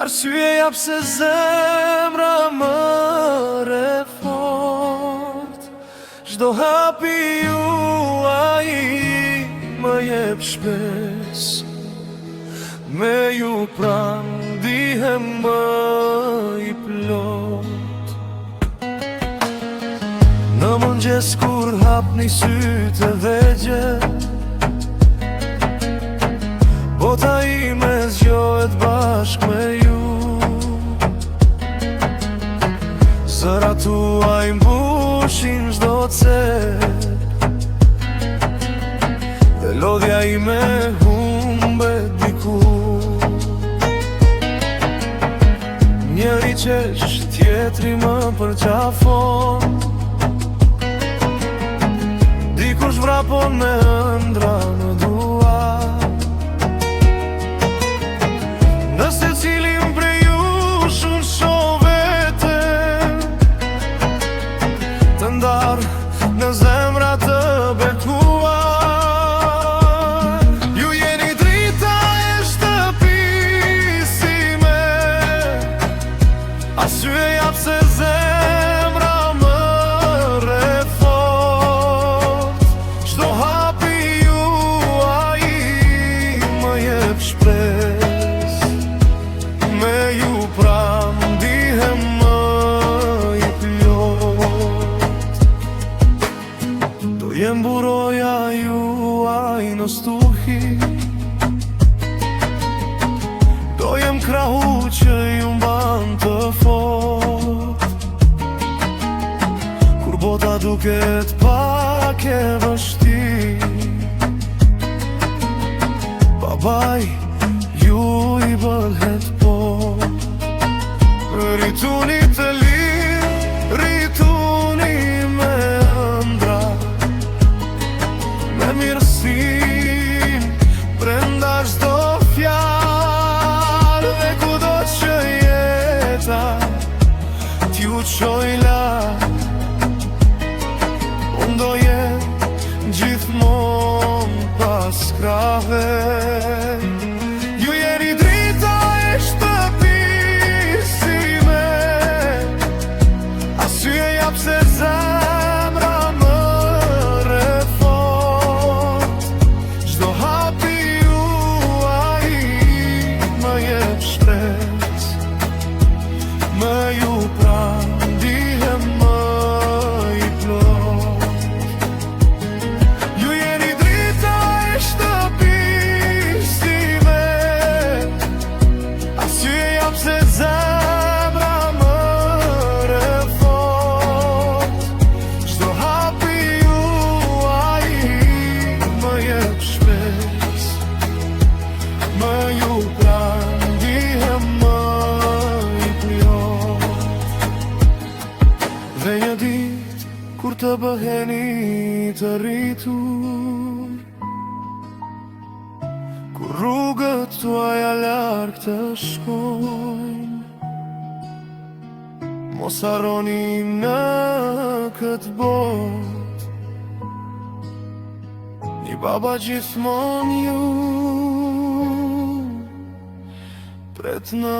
Arsye jap se zemra më fort. Çdo hapi juaj më jep shpes. Me ju pran dihem më i plot. Në mëngjes kur hapni sytë vegje, bota ime zgjohet bashk me ju. Zërat tuaj mbushin çdo cep, dhe lodhja ime humbet diku. Njëri qesh, tjetri më përqafon, dikush vrapon me ëndra në dua. Në secilin prej jush unë shoh veten, të ndarë në zemra të betuar. Ju jeni drita e shtëpisime, arsye jap se zemra më fort. Çdo hapi juaj më jep shpres. Me ju pran dihem më i plot. Do jem buroja juaj në stuhi, do jem krahu që ju mban të fort. Kur bota duket pak e vështirë, babaj ju i bëhet po. Rrituni të lirë, rrituni me ëndra, me mirësin brenda çdo fjalë. Dhe kudo që jeta t'ju qoj lart, unë do jem gjithmon pas krave. Ju jeni drita e shtëpisime, arsye jap se zemra më fort. Çdo hapi juaj më jep shpres. Me ju pran dihem më i plot. Ju jeni drita e shtëpisime, arsye jap se zemra më fort. Çdo hapi juaj më jep shpes. Me ju pran dihem më i plot. Dhe një dit kur të bëheni të rritur, kur rrugët tuaja larg të shkojnë, mos harroni në këtë bot një baba gjithmon ju pret në